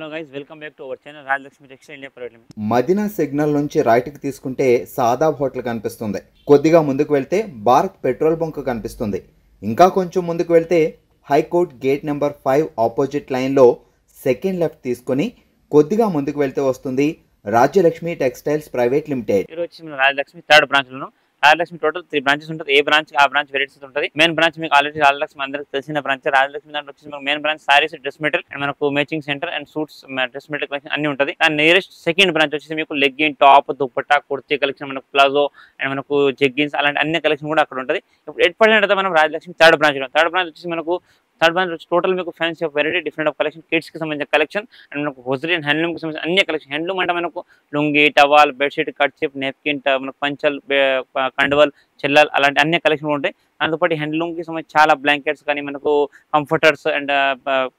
Hello guys welcome back to our channel Rajalakshmi textile India private limited. Madina signal నుంచి రైట్కి తీసుకుంటే Shadab hotel కనిపిస్తుంది. కొద్దిగా ముందుకు వెళ్తే భారత్ పెట్రోల్ బంక్ కనిపిస్తుంది. ఇంకా కొంచెం ముందుకు వెళ్తే హైకోర్ట్ గేట్ నెంబర్ 5 ఆపోజిట్ లైన్లో సెకండ్ లెఫ్ట్ తీసుకొని కొద్దిగా ముందుకు వెళ్తే వస్తుంది రాజ్యలక్ష్మి టెక్స్టైల్స్ ప్రైవేట్ లిమిటెడ్. ఈరోజు వచ్చి మనం రాజలక్ష్మి థర్డ్ బ్రాంచ్ లో రాజలక్ష్మి టోటల్ 3 బ్రాంచెస్ ఉంటుంది. ఏ బ్రాంచ్ ఆ బ్రాంచ్ వెరైటీస్ ఉంటుంది. మెయిన్ బ్రాంచ్ మీకు ఆల్రెడీ రాజలక్ష్మి అందరికి తెలిసిన బ్రాంచ్. రాజలక్ష్మి దాంట్లో వచ్చి మనకు main branch saris, dress material and మనకు matching centre and suits, dress material collection అన్ని ఉంటుంది. అండ్ నియరెస్ట్ సెకండ్ బ్రాంచ్ వచ్చేసి మీకు legging, top, dupatta, kurti collection, మనకు ప్లాజో అండ్ మనకు జెగ్గిన్స్ అలాంటి అన్ని కలెక్షన్ కూడా అక్కడ ఉంటుంది. ఇప్పుడు 8% అయితే మనం రాజలక్ష్మి థర్డ్ బ్రాంచ్ వచ్చేసి మనకు థర్డ్ బ్రాంచ్ టోటల్ మీకు fancy of variety different of collection, kids కి సంబంధించిన కలెక్షన్ అండ్ మనకు హోజరీ అండ్ హ్యాండ్లూమ్ కి సంబంధించిన అన్ని కలెక్షన్. హ్యాండ్లూమ్ అంటే మనకు లుంగి, టవాల్, బెడ్షీట్, కట్చిప్, నెప్కిన్, మనకు పంచల్, కండువల్, చెల్లల్ అలాంటి అన్ని కలెక్షన్ ఉంటాయి. దాంతోపాటు హ్యాండ్లూమ్ కి సంబంధించి చాలా బ్లాంకెట్స్ కానీ మనకు కంఫర్టర్స్ అండ్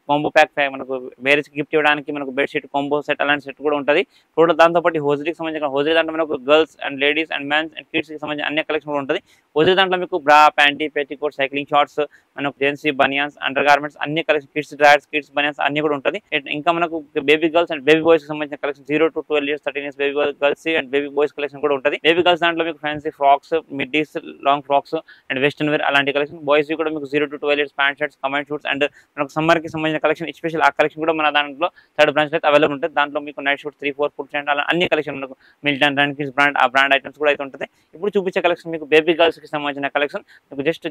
కాంబో ప్యాక్ మనకు మ్యారేజ్ గిఫ్ట్ ఇవ్వడానికి మనకు బెడ్షీట్ కాంబో సెట్ అలాంటి సెట్ కూడా ఉంటుంది. టోటల్ దాంతోపాటు హోజరీకి సంబంధించిన హోజరీ దాంట్లో మనకు girls and ladies and mens and kids కి సంబంధించిన అన్ని కలెక్షన్ కూడా ఉంటుంది. హోజరీ దాంట్లో మీకు bra, panty, petticoat, cycling shorts, మనకు జెన్సీ బనియాన్స్, అండర్ గార్మెంట్స్ అన్ని collection, kids drawers, kids banians అన్ని కూడా ఉంటుంది. ఇంకా మనకు baby girls and baby boys కి సంబంధించిన collection 0 to 12 years 13 years baby girls and baby boys collection కూడా ఉంటుంది. బేబీ గర్ల్స్ దాంట్లో మీకు fancy frocks, middies, long frocks and western wear అలాంటి కలెక్షన్. బాయ్స్ కూడా మీకు 0 to 12 years pant shirts, command shoots and మనకు సమ్మర్ కి సంబంధించిన కలెక్షన్ స్పెషల్ ఆ కలెక్షన్ కూడా మన దాంట్లో థర్డ్ బ్రాంచ్ అయితే అవైలబుల్ ఉంటుంది. దాంట్లో మీకు నైట్ షూట్ 3, 4 ఫుడ్ అండ్ అలా అన్ని కలెక్షన్ మనకు మిల్టన్ రన్ కిడ్స్ బ్రాండ్ ఆ బ్రాండ్ ఐటమ్స్ కూడా అయితే ఉంటుంది. ఇప్పుడు చూపించే కలెక్షన్ మీకు బేబీ గర్ల్స్ కి సంబంధించిన కలెక్షన్ మీకు జస్ట్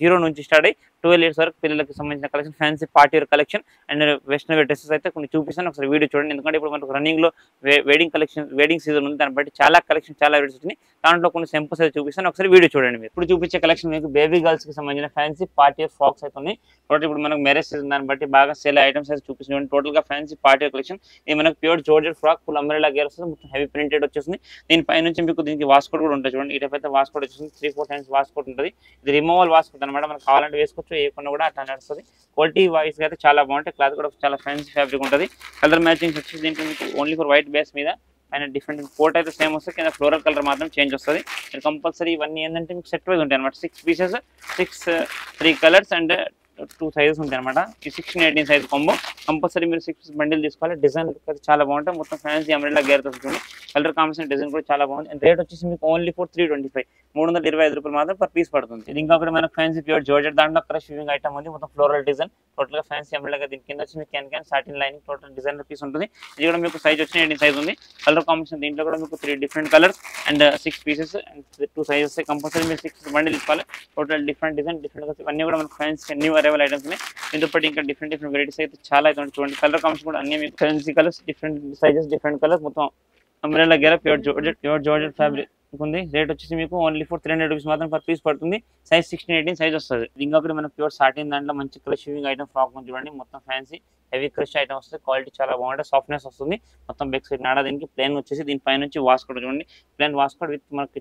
0 నుంచి స్టార్ట్ అయ్యి 12 years వరకు పిల్లలకి సంబంధించిన collection, fancy party wear collection and western wear dresses అయితే కొన్ని చూపిస్తాను. ఒకసారి వీడియో చూడండి. ఎందుకంటే ఇప్పుడు మనకు రన్నింగ్ లో వెడ్డింగ్ సీజన్ ఉంది. దాన్ని బట్టి చాలా కలెక్షన్ చాలా వెరైటీస్ ఉన్నాయి. దాంట్లో కొన్ని సింపుల్స్ అయితే చూపిస్తాను. ఒకసారి వీడియో చూడండి. మీరు ఇప్పుడు చూపించే కలెక్షన్ మీకు బేబీ గర్ల్స్ కి సంబంధించిన ఫ్యాన్సీ పార్టీ వేర్ ఫ్రాక్స్ అయితే ఉన్నాయి. టోటల్ ఇప్పుడు మనకు మ్యారేజ్ సీజన్ దాన్ని బట్టి బాగా సేల్ ఐటమ్స్ అయితే చూపిస్తున్నాం. టోటల్ గా ఫ్యాన్సీ పార్టీ వేర్ కలెక్షన్. ఇది మనకు pure georgette frock, full umbrella గేర్ వస్తుంది, మొత్తం హెవీ ప్రింటెడ్ వచ్చేస్తుంది. దీనిపై నుంచి మీకు దీనికి వాస్కోట్ కూడా ఉంటుంది. చూడండి ఈ టైప్ అయితే వాస్కోట్ వచ్చేస్తుంది. 3-4 times వాస్కోట్ ఉంటుంది. ఇది రిమూవల్ వాస్కోట్ అనమాట. మనకు కావాలంటే వేసుకోవచ్చు, ఏకుండా కూడా అట్లా నడుస్తుంది. క్వాలిటీ వైస్ గా అయితే చాలా బాగుంటాయి. క్లాత్ కూడా చాలా ఫ్యాన్సీ ఫ్యాబ్రిక్ ఉంటుంది. కలర్ మ్యాచింగ్ వచ్చేసి దీంట్లో మీకు ఓన్లీ ఫర్ వైట్ బేస్ మీద అండ్ డిఫరెంట్ కోట్ అయితే సేమ్ వస్తుంది. కింద ఫ్లోరల్ కలర్ మాత్రం చేంజ్ వస్తుంది. మీరు కంపల్సరీ ఇవన్నీ ఏంటంటే మీకు సెట్ వైజ్ ఉంటాయి అనమాట. 6 pieces, 3 కలర్స్ అండ్ 2 సైజెస్ ఉంటాయి అనమాట. ఈ 16, 18 సైజ్ కాంబో కంపల్సరీ మీరు 6 బండిల్ తీసుకోవాలి. డిజైన్ చాలా బాగుంటాయి. మొత్తం ఫ్యాన్సీ అంబ్రెల్లా గేర్ వస్తుంది. కలర్ కాంబినేషన్ డిజైన్ కూడా చాలా బాగుంది. అండ్ రేట్ వచ్చేసి మీకు ఓన్లీ ఫర్ 325 325 మాత్రం పర్ పీస్ పడుతుంది. ఇది ఇంకా ఒకటి మనకు ఫ్యాన్సీ ప్యూర్ జార్జెట్ దాంట్లో క్రష్ వీవింగ్ ఐటమ్ ఉంది. మొత్తం ఫ్లోరల్ డిజైన్ టోటల్ గా ఫ్యాన్సీ అంబ్రెల్లా. దీని కింద వచ్చి మీకు can satin lining total design piece ఉంటుంది. ఇది కూడా మీకు సైజ్ వచ్చి 18 సైజ్ ఉంది. కలర్ కాంబినేషన్ దీంట్లో కూడా మీకు 3 different colours and 6 pieces and 2 sizes. Compulsory మీరు 6 బండిల్ తీసుకోవాలి. టోటల్ డిఫరెంట్ డిజైన్ డిఫరెంట్ ఇవన్నీ కూడా మనకు ఫ్యాన్సీ న్యూ అరైవల్ ఐటమ్స్ ఉన్నాయి. దీంతో పాటు ఇంకా డిఫరెంట్ వెరైటీస్ అయితే చాలా అయితే చూడండి. కలర్ కాంబినేషన్ కూడా అన్ని మీకు fancy colours, different sizes, different colours, మొత్తం అంబ్రెల్లా గేర్ ప్యూర్ జార్జెట్ ఫ్యాబ్రిక్ ఉంది. రేట్ వచ్చేసి మీకు ఓన్లీ ఫర్ 300 rupees మాత్రం పర్ పీస్ పడుతుంది. సైజ్ 16, 18 సైజ్ వస్తుంది. ఇంకొకటి మనకు ప్యూర్ సాటిన్ దాంట్లో మంచి క్రష్ వీవింగ్ ఐటమ్ ఫ్రాక్ చూడండి. మొత్తం ఫ్యాన్సీ హెవీ క్రష్ ఐటమ్ వస్తుంది. క్వాలిటీ చాలా బాగుంటుంది. సాఫ్ట్నెస్ వస్తుంది. మొత్తం బెక్ సైడ్ నాడా దీనికి ప్లేన్ వచ్చేసి దీనిపై నుంచి వాస్కోట్ చూడండి. ప్లేన్ వాస్కోట్ విత్ మనకి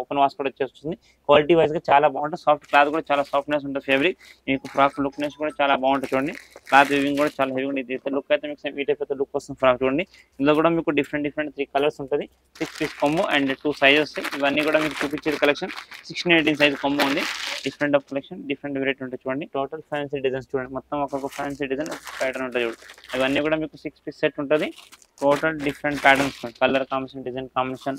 ఓపెన్ వాస్కోట్ వచ్చేస్తుంది. క్వాలిటీ వైజ్ గా చాలా బాగుంటుంది. సాఫ్ట్ క్లాత్ కూడా చాలా సాఫ్ట్నెస్ ఉంటుంది. ఫ్యాబ్రిక్ మీకు ఫ్రాక్ లుక్నెస్ కూడా చాలా బాగుంటుంది. చూడండి క్లాత్ వీవింగ్ కూడా చాలా హెవీ ఉంటుంది. లుక్ అయితే మీకు ఈ టైప్ అయితే లుక్ వస్తుంది ఫ్రాక్ చూడండి. ఇందులో కూడా మీకు డిఫరెంట్ 3 కలర్స్ ఉంటుంది. 6 piece కాంబో అండ్ 2 సైజెస్. ఇవన్నీ కూడా మీకు చూపించేది కలెక్షన్ 16, 18 సైజ్ కాంబో ఉంది. Different of collection, different variety ఉంటుంది. చూడండి టోటల్ ఫ్యాన్సీ డిజైన్స్ చూడండి. మొత్తం ఒక్కొక్క ఫ్యాన్సీ డిజైన్ ప్యాటర్న్ ఉంటుంది చూడండి. ఇవన్నీ కూడా మీకు 6 piece సెట్ ఉంటుంది. Total different patterns, colour combination, design combination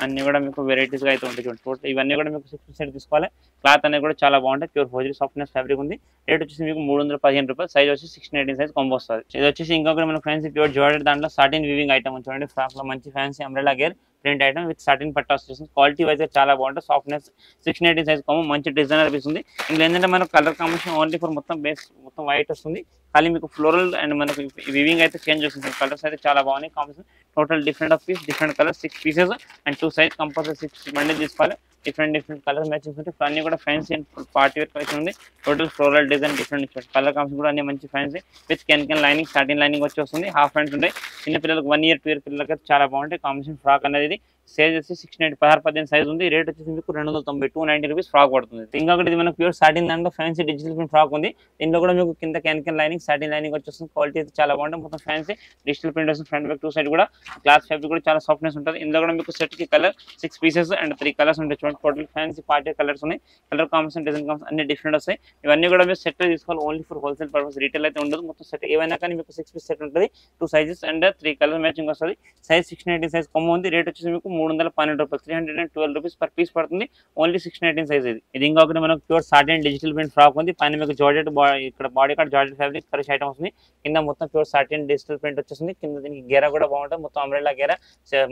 అన్ని కూడా మీకు వెరైటీస్ గా అయితే ఉంటాయి చూడండి. టోటల్ ఇవన్నీ కూడా మీకు 6 piece సెట్ తీసుకోవాలి. క్లాత్ అనేది కూడా చాలా బాగుంటుంది. ప్యూర్ హోజరీ సాఫ్ట్నెస్ ఫ్యాబ్రిక్ ఉంది. రేట్ వచ్చేసి మీకు 315 రూపాయలు. సైజ్ వచ్చి 16, 18 సైజ్ కాంబో వస్తుంది. ఇది వచ్చేసి ఇంకొకటి మనకు ఫ్యాన్సీ ప్యూర్ జార్జెట్ దాంట్లో సాటిన్ వీవింగ్ ఐటమ్ చూడండి. ఫ్రాక్ లో మంచి fancy umbrella gear print item with satin pattas వచ్చేసింది. క్వాలిటీ వైజ్ చాలా బాగుంటుంది. సాఫ్ట్నెస్ 16, 18 సైజ్ కాంబో మంచి డిజైనర్ పీస్ ఉంది. ఇందులో ఏంటంటే మనకు కలర్ కాంబినేషన్ ఓన్లీ ఫర్ మొత్తం బేస్ మొత్తం వైట్ వస్తుంది. ఖాళీ మీకు ఫ్లోరల్ అండ్ మనకు వివింగ్ అయితే చేంజ్ వస్తుంది. కలర్స్ అయితే చాలా బాగున్నాయి. Combination total different of piece, different colours, 6 pieces and 2 size. Compulsory 6 bundle తీసుకోవాలి. డిఫరెంట్ కలర్ మ్యాచింగ్స్ ఉంటాయి. అన్ని కూడా fancy and party wear collection ఉంది. Total floral design different colour combination కూడా అన్ని మంచి fancy with can lining, satin lining వచ్చి వస్తుంది. హాఫ్ హ్యాండ్స్ ఉంటాయి. చిన్న పిల్లలకు 1 year 2 year పిల్లలకి చాలా బాగుంటాయి. కాంబినేషన్ ఫ్రాక్ అనేది సైజ్ వచ్చి 690 16-18 సైజ్ ఉంది. రేట్ వచ్చేసి మీకు 290 290 రూపీస్ ఫ్రాక్ పడుతుంది. ఇంకొకటి ఇది మనకు ప్యూర్ సాటిన్ దాంట్లో ఫ్యాన్సీ డిజిటల్ ప్రింట్ ఫ్రాక్ ఉంది. దీంట్లో కూడా మీకు కింద క్యాన్ లైనింగ్ సాటిన్ లైనింగ్ వచ్చేస్తుంది. క్వాలిటీ అయితే చాలా బాగుంటుంది. మొత్తం ఫ్యాన్సీ డిజిటల్ ప్రింట్ వస్తుంది. ఫ్రంట్ బ్యాక్ 2 సైడ్ కూడా క్లాత్ ఫ్యాబ్రిక్ కూడా చాలా సాఫ్ట్నెస్ ఉంటుంది. ఇందులో కూడా మీకు సెట్ కి కలర్ 6 పీసెస్ అండ్ 3 కలర్స్ ఉంటాయి. చూడండి టోటల్ ఫ్యాన్సీ పార్టీ కలర్స్ ఉన్నాయి. కలర్ కాంబినేషన్ డిజైన్ కాంబినేషన్ అన్ని డిఫరెంట్ వస్తాయి. ఇవన్నీ కూడా మీరు సెట్ తీసుకోవాలి. Only for wholesale purpose, retail అయితే ఉండదు. మొత్తం సెట్ ఏవైనా కానీ మీకు 6 పీస్ సెట్ ఉంటుంది. 2 సైజెస్ అండ్ 3 కలర్ మ్యాచింగ్ వస్తుంది. సైజ్ 619 సైజ్ కొమ్మ ఉంది. రేట్ వచ్చేసి మీకు 312 రూపాయలు 312 రూపీస్ పర్ పీస్ పడుతుంది. ఓన్లీ 619 సైజ్ ఇది ఇంకొకటి మనకు pure satin digital print frock ఉంది. పైన మీకు జార్జెట్ ఇక్కడ బాడీ కార్డ్ జార్జెట్ ఫ్యాబ్రిక్ కరిష్ ఐటమ్ వస్తుంది. కింద మొత్తం ప్యూర్ సాటిన్ డిజిటల్ ప్రింట్ వచ్చేస్తుంది. కింద దీనికి గేరా కూడా బాగుంటుంది. మొత్తం అంబ్రెల్లా గేరా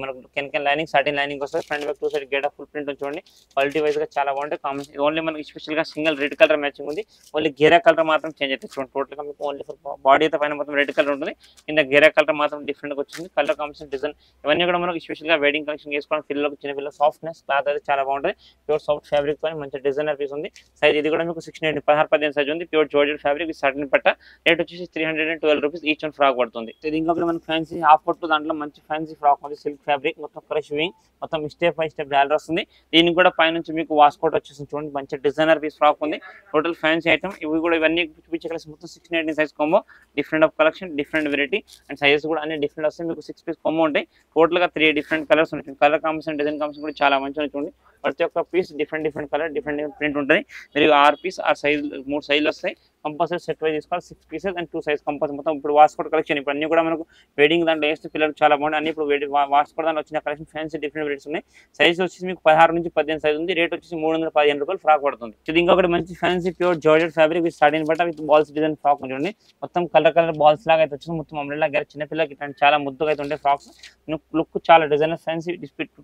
మనకు కెన్ లైనింగ్ సాటిన్ లైనింగ్ వస్తుంది. ఫ్రంట్ బ్యాక్ 2 సైడ్ గేరా ఫుల్ ప్రింట్ చూడండి. క్వాలిటీ వైజ్ గా చాలా బాగుంటుంది. కాంబినేషన్ ఓన్లీ మనకి స్పెషల్ గా సింగిల్ రెడ్ కలర్ మ్యాచింగ్ ఉంది. ఓన్లీ గేరా కలర్ మాత్రం చేంజ్ అవుతుంది. చూడండి టోటల్ గా మీకు ఓన్లీ ఫర్ బాడీ అయితే పైన మొత్తం రెడ్ కలర్ ఉంటుంది. కింద గేరా కలర్ మాత్రం డిఫరెంట్ గా వచ్చింది. కలర్ కాంబినేషన్ డిజైన్ ఇవన్నీ కూడా మనకు స్పెషల్ గా వెడ్డింగ్ కలెక్షన్ చేసుకోవడం పిల్లలకు చిన్న పిల్లలు సాఫ్ట్నెస్ క్లాత్ అయితే చాలా బాగుంటుంది. ప్యూర్ సాఫ్ట్ ఫ్యాబ్రిక్ తో మంచి డిజైనర్ పీస్ ఉంది. సైజ్ ఇది కూడా మీకు 690 16-18 సైజ్ ఉంది. ప్యూర్ జార్జెట్ ఫ్యాబ్రిక్ సాటిన్ పట్ట. రేట్ వచ్చేసి 312 రూపీస్ ఈచ్ వన్ ఫ్రాక్ పడుతుంది. ఇది ఇంకొకటి మనకి ఫ్యాన్సీ హాఫ్ పట్టు దాంట్లో మంచి ఫ్యాన్సీ ఫ్రాక్ ఉంది. సిల్క్ ఫ్యాబ్రిక్ మొత్తం క్రష్ వింగ్ మొత్తం స్టెప్ బై స్టెప్ డాలర్ వస్తుంది. దీనికి కూడా పైనుంచి మీకు వాస్కోట్ వచ్చేసి చూడండి మంచి డిజైనర్ పీస్ ఫ్రాక్ ఉంది. టోటల్ ఫ్యాన్సీ ఐటమ్ ఇవి కూడా ఇవన్నీ చూపించే కలిసి మొత్తం 690 సైజ్ కొమ్మో different of collection different variety and sizes కూడా అన్ని డిఫరెంట్ వస్తాయి. మీకు 6 పీస్ కొమ్మో ఉంటాయి. టోటల్ గా 3 డిఫరెంట్ కలర్స్ ఉంటాయి. కలర్ కాంబినేషన్ డిజైన్ కాంబినేషన్ కూడా చాలా మంచిగా చూడండి. ప్రతి ఒక్క piece different colour different print ఉంటుంది. మీరు 6 పీస్ 6 సైజ్ 3 సైజులు వస్తాయి. కంపల్సరీ సెట్ వైజ్ తీసుకోవాలి. 6 పీసెస్ అండ్ 2 సైజ్ కంపల్సరీ మొత్తం ఇప్పుడు వాస్కోట్ కలెక్షన్ ఇప్పుడు అన్ని కూడా మనకు వెడ్డింగ్ దాంట్లో వేస్తే పిల్లలు చాలా బాగుంది. అన్ని ఇప్పుడు వాస్కోట్ దాంట్లో వచ్చిన కలెక్షన్ ఫ్యాన్సీ డిఫరెంట్ వెరైటీస్ ఉన్నాయి. సైజ్ వచ్చేసి మీకు 16 నుంచి 18 సైజ్ ఉంది. రేట్ వచ్చేసి 315 రూపాయలు ఫ్రాక్ పడుతుంది. ఇది ఇంకొకటి మంచి fancy pure georgette fabric with satin బట్ట విత్ బాల్స్ డిజైన్ ఫ్రాక్ చూడండి. మొత్తం కలర్ బాల్స్ లాగా అయితే వచ్చింది. మొత్తం అంబ్రెల్లా గేర్ చిన్నపిల్లలకి ఇట్లాంటి చాలా ముద్దుగా అయితే ఉంటాయి ఫ్రాక్స్. లుక్ చాలా డిజైనర్ ఫ్యాన్సీ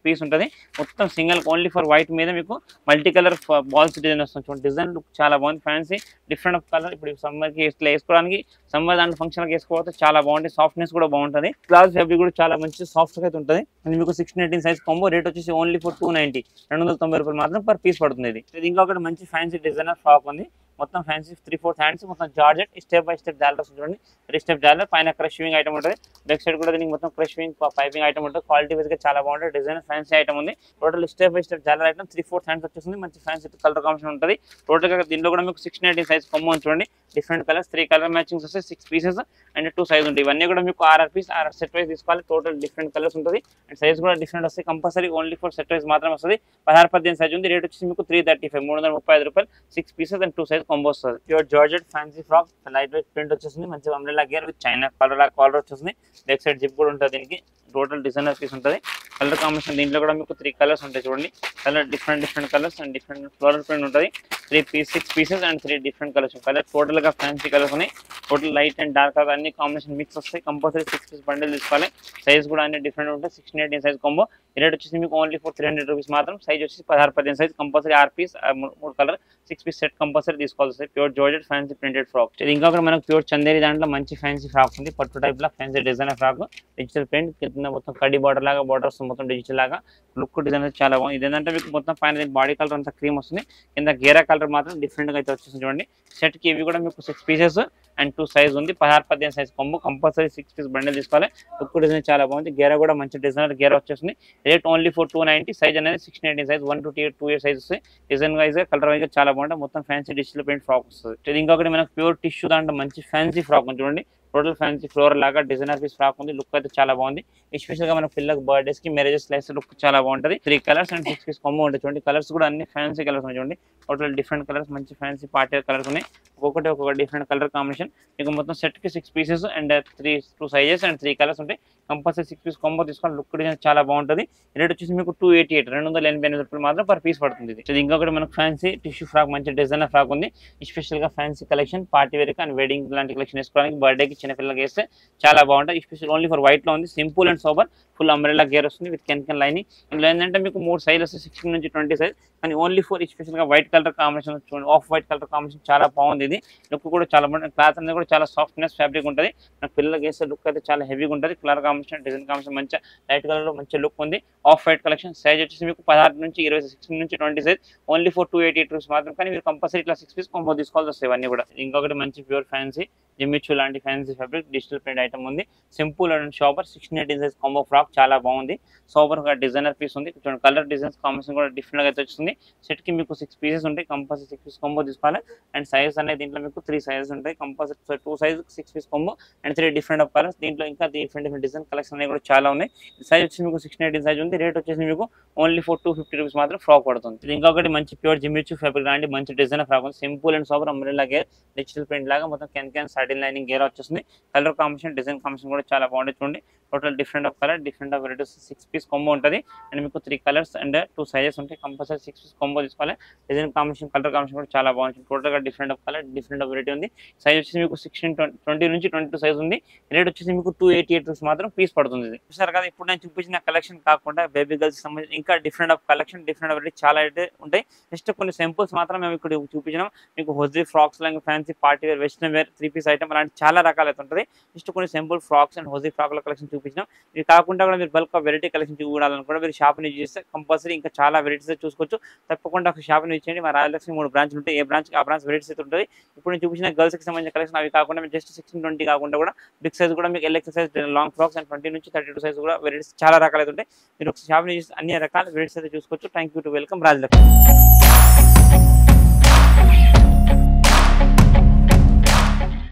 పీస్ ఉంటుంది. మొత్తం సింగిల్ ఓన్లీ ఫర్ వైట్ మీద మీకు మల్టీ కలర్ బాల్స్ డిజైన్ వస్తుంది. చూడండి డిజైన్ లుక్ చాలా బాగుంది. ఫ్యాన్సీ డిఫరెంట్ ఆఫ్ కలర్ ఇప్పుడు సమ్మర్ కి ఇట్లా వేసుకోవడానికి సమ్మర్ దాంట్లో ఫంక్షన్ వేసుకోవచ్చు చాలా బాగుంటుంది. సాఫ్ట్నెస్ కూడా బాగుంటుంది. క్లాత్ ఫ్యాబ్రిక్ కూడా చాలా మంచి సాఫ్ట్ గా అయితే ఉంటుంది. అండ్ మీకు 619 సైజ్ కాంబో రేట్ వచ్చేసి ఓన్లీ ఫర్ 290 290 రూపాయలు మాత్రం పర్ పీస్ పడుతుంది. ఇది ఇంకొకటి మంచి ఫ్యాన్సీ డిజైనర్ ఫ్రాక్ ఉంది. మొత్తం ఫ్యాన్సీ 3/4 హ్యాండ్స్ మొత్తం జార్జెట్ స్టెప్ బై స్టెప్ జాలర్ చూడండి. 3 స్టెప్ జాలర్ పైన క్రషింగ్ ఐటమ్ ఉంటుంది. బ్యాక్ సైడ్ కూడా దీనికి మొత్తం క్రషింగ్ పైపింగ్ ఐటమ్ ఉంటుంది. క్వాలిటీ వైజ్ గా చాలా బాగుంటుంది. డిజైన్ ఫ్యాన్సీ ఐటమ్ ఉంది. టోటల్ స్టెప్ బై స్టెప్ జాలర్ ఐటమ్ 3/4 హ్యాండ్స్ వచ్చేస్తుంది. మంచి ఫ్యాన్సీ కలర్ కాంబినేషన్ ఉంటుంది. టోటల్ గా దీంట్లో కూడా మీకు 690 సైజ్ కొమ్మ చూడండి. డిఫరెంట్ కలర్స్ 3 కలర్ మ్యాచింగ్స్ వస్తాయి. 6 పీసెస్ అండ్ 2 సైజ్ ఉంటాయి. ఇవన్నీ కూడా మీకు 6 పీస్ 6 సెట్ వైజ్ తీసుకోవాలి. టోటల్ డిఫరెంట్ కలర్స్ ఉంటుంది అండ్ సైజ్ కూడా డిఫరెంట్ వస్తాయి. Compulsory only for set wise మాత్రం వస్తుంది. 16-18 సైజ్ ఉంది. రేట్ వచ్చేసి మీకు 335 335 రూపాయలు 6 పీసెస్ అండ్ 2 సైజ్ కాంబో వస్తుంది. Pure georgette fancy frock light weight print వచ్చేసింది. మంచి umbrella gear with China caller వచ్చేసింది. బ్యాక్ సైడ్ జిప్ కూడా ఉంటుంది. దీనికి టోటల్ డిజైనర్ పీస్ ఉంటుంది. కలర్ కాంబినేషన్ దీంట్లో కూడా మీకు 3 కలర్స్ ఉంటాయి. చూడండి colour different colours and different floral print ఉంటుంది. 6 pieces and 3 different colours colour total గా ఫ్యాన్సీ కలర్స్ ఉన్నాయి. Total light and dark colour అన్ని కాంబినేషన్ మిక్స్ వస్తాయి. కంపల్సరీ 6 పీస్ బండిల్ తీసుకోవాలి. సైజ్ కూడా అన్ని డిఫరెంట్ ఉంటాయి. 690 సైజ్ కాంబో రేట్ వచ్చేసి మీకు ఓన్లీ ఫర్ 300 రూపీస్ మాత్రం. సైజ్ వచ్చేసి 16-18 size compulsory 6 piece 3 colour 6 piece set compulsory తీసుకోవాల్సి వస్తుంది. Pure georgette fancy printed frock. ఇది ఇంకొక మనకు ప్యూర్ చందేరి దాంట్లో మంచి ఫ్యాన్సీ ఫ్రాక్ ఉంది. పట్టు టైప్ లా fancy designer frock digital print కింద మొత్తం కడ్డీ బార్డర్ లాగా బార్డర్స్ మొత్తం డిజిటల్ లాగా లుక్ డిజైన్ చాలా బాగుంది. ఇదేంటంటే మీకు మొత్తం పైన బాడీ కలర్ అంతా క్రీమ్ వస్తుంది. కింద గేరా కలర్ మాత్రం డిఫరెంట్ గా అయితే వచ్చేసింది. చూడండి సెట్ కి ఇవి కూడా మీకు 6 పీసెస్ అండ్ 2 సైజ్ ఉంది. 16-18 సైజ్ కొమ్ము కంపల్సరీ 6 పీస్ బండిల్ తీసుకోవాలి. లుక్ డిజైన్ చాలా బాగుంది. గేరా కూడా మంచి డిజైనర్ గేరా వచ్చేసింది. Rate only for 290. సైజ్ అనేది 690 సైజ్ 1 to 2 ఇయర్ సైజ్ వస్తుంది. డిజైన్ వైజ్ గా కలర్ వైజ్ గా చాలా బాగుంటుంది. మొత్తం ఫ్యాన్సీ డిజిటల్ ప్రింట్ ఫ్రాక్ వస్తుంది. ఇది ఇంకొకటి మనకు ప్యూర్ టిష్యూ దాంట్లో మంచి ఫ్యాన్సీ ఫ్రాక్ ఉంది. చూడండి టోటల్ ఫ్యాన్సీ ఫ్లోర్ లాగా డిజైనర్ పీస్ ఫ్రాక్ ఉంది. లుక్ అయితే చాలా బాగుంది. ఎస్పెషల్ గా మన పిల్లలకు బర్త్డేస్ కి మ్యారేజెస్ లైఫ్ లుక్ చాలా బాగుంటుంది. 3 కలర్స్ అండ్ 6 పీస్ కొమ్మ ఉంటుంది. చూడండి కలర్స్ కూడా అన్ని ఫ్యాన్సీ కలర్స్ ఉన్నాయి. చూడండి టోటల్ డిఫరెంట్ కలర్స్ మంచి ఫ్యాన్సీ పార్టీ కలర్స్ ఉన్నాయి. ఒక్కొక్క డిఫరెంట్ కలర్ కాంబినేషన్. మీకు మొత్తం సెట్ కి 6 pieces and 2 sizes and 3 colours ఉంటాయి. కంపల్సరీ 6 పీస్ కాంబో తీసుకోవాలి. లుక్ డిజైన్ చాలా బాగుంటుంది. రేట్ వచ్చేసి మీకు 288 288 రూపాయలు మాత్రం పర్ పీస్ పడుతుంది. ఇది ఇంకొకటి మనకు ఫ్యాన్సీ టిష్యూ ఫ్రాక్ మంచి డిజైనర్ ఫ్రాక్ ఉంది. స్పెషల్ గా fancy collection party wear and wedding లాంటి కలెక్షన్ వేసుకోవడానికి బర్త్డేకి చిన్న పిల్లలకి వేస్తే చాలా బాగుంటుంది. స్పెషల్ ఓన్లీ ఫర్ వైట్ లో ఉంది. Simple and sober full umbrella గేర్ వస్తుంది విత్ కెన్ లైనింగ్. ఇందులో ఏంటంటే మీకు 3 సైజ్ వస్తాయి. 16 నుంచి 20 సైజ్ కానీ ఓన్లీ ఫర్ స్పెషల్గా వైట్ కలర్ కాంబినేషన్ చూడండి, ఆఫ్ వైట్ కలర్ కాంబినేషన్ చాలా బాగుంది. ఇది లుక్ కూడా చాలా బాగుంటుంది, క్లాత్ అనేది కూడా చాలా సాఫ్ట్నెస్ ఫ్యాబ్రిక్ ఉంటుంది. మన పిల్లలకి వేసే లుక్ అయితే చాలా హెవీగా ఉంటుంది. కలర్ కాంబినేషన్ డిజైన్ కాంబినేషన్ మంచిగా లైట్ కలర్లో మంచి లుక్ ఉంది. ఆఫ్ వైట్ కలెక్షన్ సైజ్ వచ్చేసి మీకు 16 నుంచి 20, 16 నుంచి 20 సైజ్ ఓన్లీ ఫర్ 288 రూపీస్ మాత్రం. కానీ మీరు కంపల్సరీ ఇట్లా 6 పీస్ కాంబో తీసుకోవాల్సి వస్తాయి ఇవన్నీ కూడా. ఇంకొకటి మంచి ప్యూర్ ఫ్యాన్సీ జిమ్మిచూ లాంటి fancy fabric digital print item ఉంది. సింపుల్ అండ్ షాపర్ 16 సైజ్ కాంబో ఫ్రాక్ చాలా బాగుంది. సూపర్ గా డిజైనర్ పీస్ ఉంది. కలర్ డిజైన్స్ కాంబినేషన్ కూడా డిఫరెంట్ గా అయితే వచ్చింది. సెట్ కి మీకు 6 పీసెస్ ఉంటాయి, కంపల్సరీ 6 పీస్ కాంబో తీసుకోవాలి. అండ్ సైజ్ అనేది దీంట్లో మీకు 3 సైజెస్ ఉంటాయి, compulsory 2 size 6 piece combo and 3 different of colours. దీంట్లో ఇంకా డిఫరెంట్ డిజైన్ కలెక్షన్ అనేవి కూడా చాలా ఉన్నాయి. సైజ్ వచ్చి మీకు 16 సైజ్ ఉంది. రేట్ వచ్చేసి మీకు ఓన్లీ ఫర్ 250 రూపీస్ మాత్రం ఫ్రాక్ పడుతుంది. ఇంకొకటి మంచి ప్యూర్ జిమ్మిచూ ఫ్యాబ్రిక్ లాంటి మంచి డిజైన్ ఫ్రాక్ ఉంది. సింపుల్ అండ్ సూపర్ అంబ్రెల్లా గేర్ డిజిటల్ ప్రింట్ లాగా మొత్తం క్యాన్ సాటిన్ లైనింగ్ గేర్ వచ్చేస్తుంది. కలర్ కాంబినేషన్ డిజైన్ కాంబినేషన్ కూడా చాలా బాగుంటుంది. చూడండి total different of colour different of varieties 6 piece combo ఉంటుంది. అండ్ మీకు 3 కలర్స్ అండ్ 2 సైజెస్ ఉంటాయి, కంపల్సరీ 6 పీస్ కాంబో తీసుకోవాలి. డిజైన్ కాంబినేషన్ కలర్ కాంబినేషన్ కూడా చాలా బాగుంటుంది. టోటల్ గా different of colour different of variety ఉంది. సైజ్ వచ్చేసి మీకు 20 నుంచి 22 సైజ్ ఉంది. రేట్ వచ్చేసి మీకు 288 రూపీస్ మాత్రం పీస్ పడుతుంది. ఇది చూసారు కదా, ఇప్పుడు నేను చూపించిన కలెక్షన్ కాకుండా బేబీ గర్ల్స్ సంబంధించి ఇంకా different of collection different of variety చాలా అయితే ఉంటాయి. జస్ట్ కొన్ని సింపుల్స్ మాత్రం మేము ఇక్కడ చూపించినాం. మీకు హోజీ ఫ్రాక్స్ లాగా fancy party wear western wear 3 piece item అలాంటి చాలా రకాలు అయితే ఉంటుంది. జస్ట్ కొన్ని సింపుల్ ఫ్రాక్స్ అండ్ హోజీ ఫ్రాక్ల కలెక్షన్ చూపించినాం. ఇది కాకుండా కూడా మీరు బల్క్ వెరైటీ కలెక్షన్ చూడాలనుకుంటే మీరు షాప్ని యూజ్ చేస్తే కంపల్సరీ ఇంకా చాలా వెరైటీస్ చూసుకోవచ్చు. తప్పకుండా ఒక షాప్ని యూజ్ చేయండి. మా రాయలక్ష్మి 3 బ్రాంచ్లు ఉంటాయి, ఏ బ్రాంచ్ ఆ బ్రాంచ్ వెరైటీస్ అయితే ఉంటుంది. ఇప్పుడు నేను చూపించిన గర్ల్స్కి సంబంధించిన కలెక్షన్ అవి కాకుండా మీరు జస్ట్ 16, 20 కాకుండా కూడా బిగ్ సైజ్ కూడా మీకు LX size long frocks and 20 నుంచి 32 సైజ్ కూడా వెరైటీస్ చాలా రకాలు అయితే ఉంటాయి. మీరు ఒక షాప్ని యూజ్ అన్ని రకాల వెరైటీస్ అయితే చూసుకోవచ్చు. Thank you to welcome Rajalakshmi.